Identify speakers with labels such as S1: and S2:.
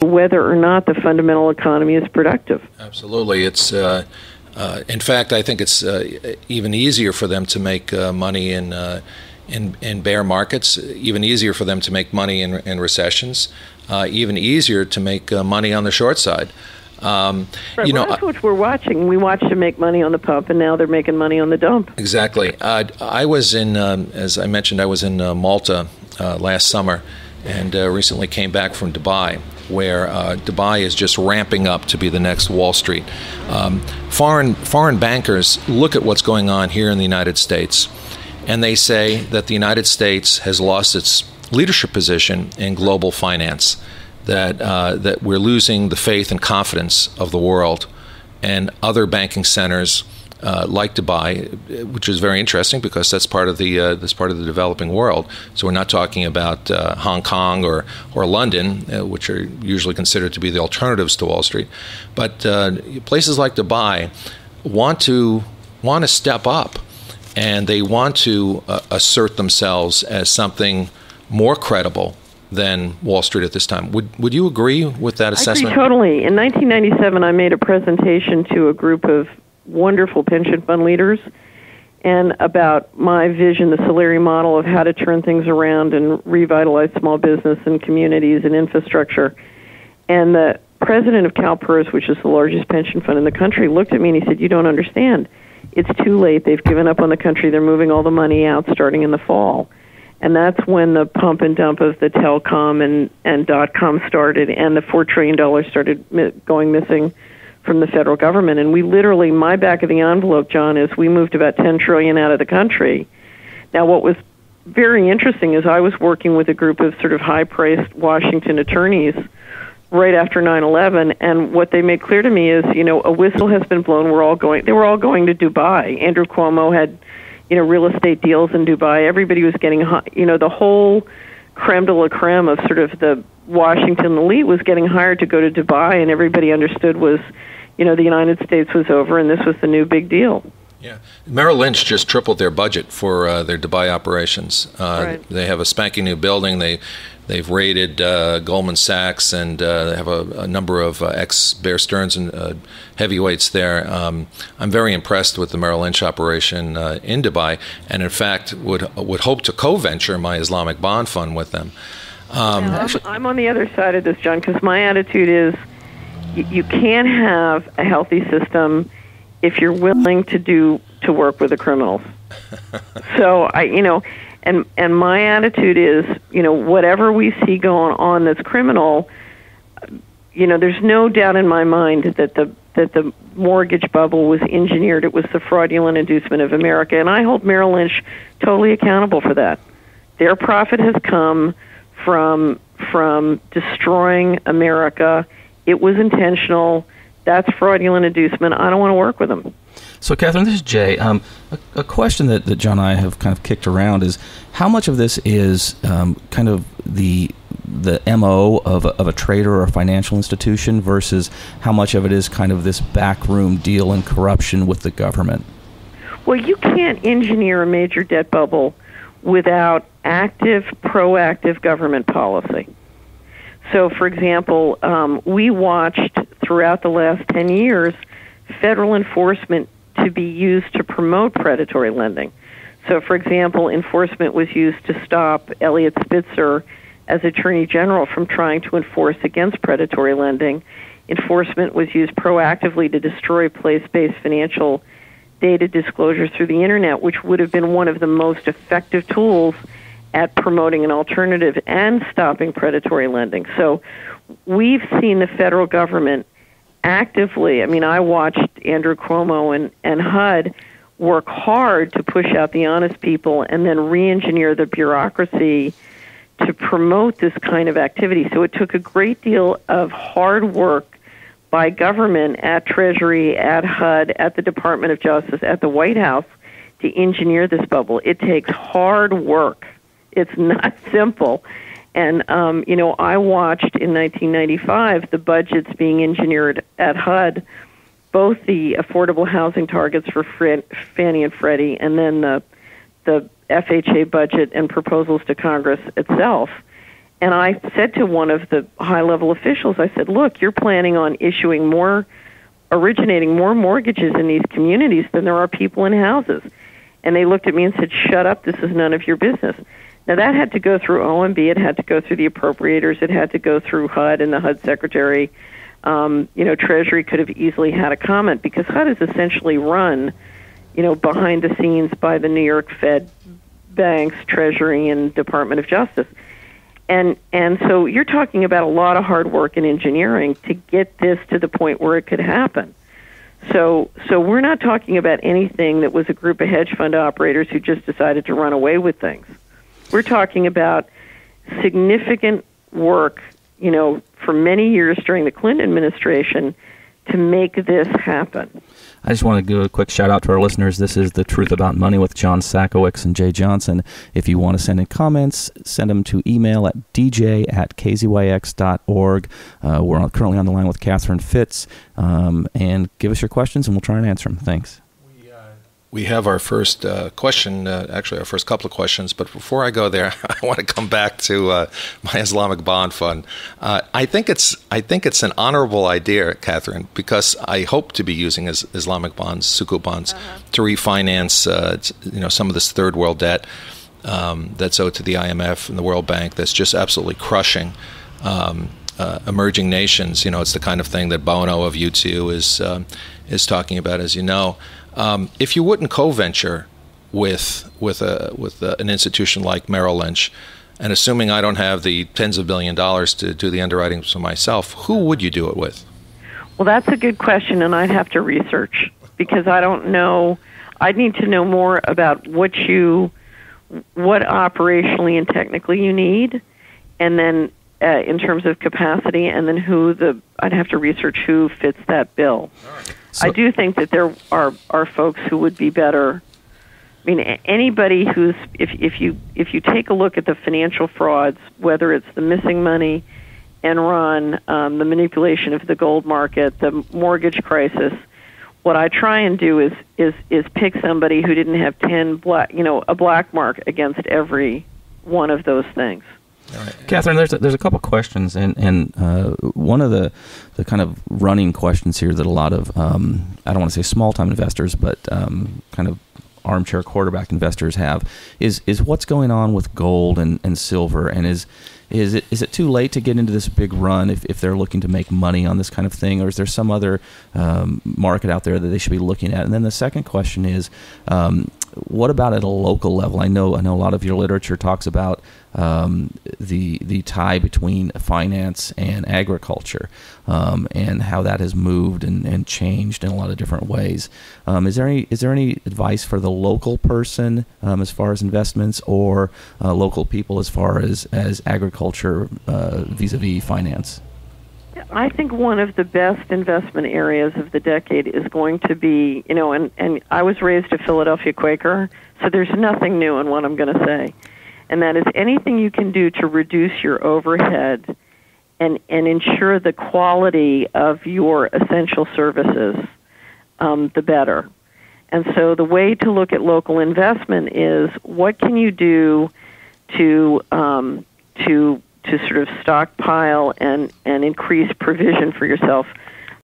S1: whether or not the fundamental economy is productive.
S2: Absolutely. It's in fact, I think it's even easier for them to make money in bear markets, even easier for them to make money in recessions, even easier to make money on the short side.
S1: Right, that's what we're watching. We watch them make money on the pump, and now they're making money on the dump.
S2: Exactly. I was in, as I mentioned, I was in Malta last summer, and recently came back from Dubai, where Dubai is just ramping up to be the next Wall Street. Foreign bankers look at what's going on here in the United States, and they say that the United States has lost its leadership position in global finance. That we're losing the faith and confidence of the world, and other banking centers like Dubai, which is very interesting because that's part of the developing world. So we're not talking about Hong Kong or London, which are usually considered to be the alternatives to Wall Street, but places like Dubai want to step up, and they want to assert themselves as something more credible than Wall Street at this time. Would you agree with that assessment?
S1: I agree totally. In 1997, I made a presentation to a group of wonderful pension fund leaders and about my vision, the Solari model of how to turn things around and revitalize small business and communities and infrastructure. And the president of CalPERS, which is the largest pension fund in the country, looked at me and he said, "You don't understand. It's too late. They've given up on the country. They're moving all the money out starting in the fall." And that's when the pump and dump of the telecom and dot-com started, and the $4 trillion started going missing from the federal government. And we literally, my back of the envelope, John, is we moved about $10 trillion out of the country. Now, what was very interesting is I was working with a group of sort of high-priced Washington attorneys right after 9/11, and what they made clear to me is, a whistle has been blown. They were all going to Dubai. Andrew Cuomo had real estate deals in Dubai. Everybody was getting, the whole creme de la creme of sort of the Washington elite was getting hired to go to Dubai, and everybody understood was, the United States was over, and this was the new big deal.
S2: Yeah. Merrill Lynch just tripled their budget for their Dubai operations.
S1: Right.
S2: They have a spanking new building. They've raided Goldman Sachs, and they have a number of ex-Bear Stearns and heavyweights there. I'm very impressed with the Merrill Lynch operation in Dubai, and in fact would hope to co-venture my Islamic bond fund with them.
S1: I'm on the other side of this, John, because my attitude is you can't have a healthy system if you're willing to work with the criminals. So And my attitude is, whatever we see going on that's criminal, there's no doubt in my mind that the mortgage bubble was engineered. It was the fraudulent inducement of America, and I hold Merrill Lynch totally accountable for that. Their profit has come from destroying America. It was intentional. That's fraudulent inducement. I don't want to work with them.
S3: So, Catherine, this is Jay. A question that John and I have kind of kicked around is how much of this is kind of the MO of a trader or a financial institution versus how much of it is kind of this backroom deal and corruption with the government?
S1: Well, you can't engineer a major debt bubble without active, proactive government policy. So, for example, we watched throughout the last 10 years federal enforcement to be used to promote predatory lending. So, for example, enforcement was used to stop Eliot Spitzer as Attorney General from trying to enforce against predatory lending. Enforcement was used proactively to destroy place-based financial data disclosure through the Internet, which would have been one of the most effective tools at promoting an alternative and stopping predatory lending. So we've seen the federal government actively, I watched Andrew Cuomo and HUD work hard to push out the honest people and then re-engineer the bureaucracy to promote this kind of activity. So it took a great deal of hard work by government at Treasury, at HUD, at the Department of Justice, at the White House to engineer this bubble. It takes hard work. It's not simple. And, I watched in 1995 the budgets being engineered at HUD, both the affordable housing targets for Fannie and Freddie, and then the FHA budget and proposals to Congress itself. And I said to one of the high-level officials, I said, look, you're planning on originating more mortgages in these communities than there are people in houses. And they looked at me and said, shut up, this is none of your business. Now, that had to go through OMB, it had to go through the appropriators, it had to go through HUD and the HUD secretary. Treasury could have easily had a comment because HUD is essentially run, behind the scenes by the New York Fed, banks, Treasury, and Department of Justice. And so you're talking about a lot of hard work and engineering to get this to the point where it could happen. So we're not talking about anything that was a group of hedge fund operators who just decided to run away with things. We're talking about significant work, for many years during the Clinton administration to make this happen.
S3: I just want to give a quick shout out to our listeners. This is The Truth About Money with John Sakowicz and Jay Johnson. If you want to send in comments, send them to email at dj@kzyx.org. We're currently on the line with Catherine Fitz. And give us your questions and we'll try and answer them. Thanks.
S2: We have our first question, actually our first couple of questions, but before I go there, I want to come back to my Islamic bond fund. I think it's an honorable idea, Catherine, because I hope to be using Islamic bonds, sukuk bonds, to refinance some of this third world debt that's owed to the IMF and the World Bank that's just absolutely crushing emerging nations. It's the kind of thing that Bono of U2 is talking about, as you know. If you wouldn't co-venture with an institution like Merrill Lynch, and assuming I don't have the tens of $billions to do the underwriting for myself, who would you do it with?
S1: Well, that's a good question, and I'd have to research because I don't know. I'd need to know more about what operationally and technically you need, and then in terms of capacity, and then I'd have to research who fits that bill. So, I do think that there are folks who would be better. I mean, anybody who's if you take a look at the financial frauds, whether it's the missing money, Enron, the manipulation of the gold market, the mortgage crisis, what I try and do is pick somebody who didn't have a black mark against every one of those things.
S3: All right. Catherine, there's a couple questions, and one of the kind of running questions here that a lot of, I don't want to say small-time investors, but kind of armchair quarterback investors have is what's going on with gold and silver, and is it too late to get into this big run if they're looking to make money on this kind of thing, or is there some other market out there that they should be looking at? And then the second question is, what about at a local level? I know a lot of your literature talks about the tie between finance and agriculture, and how that has moved and changed in a lot of different ways. Is there any advice for the local person as far as investments, or local people as far as agriculture vis-a-vis finance?
S1: I think one of the best investment areas of the decade is going to be, and I was raised a Philadelphia Quaker, so there's nothing new in what I'm going to say. And that is anything you can do to reduce your overhead and ensure the quality of your essential services, the better. And so the way to look at local investment is what can you do to sort of stockpile and increase provision for yourself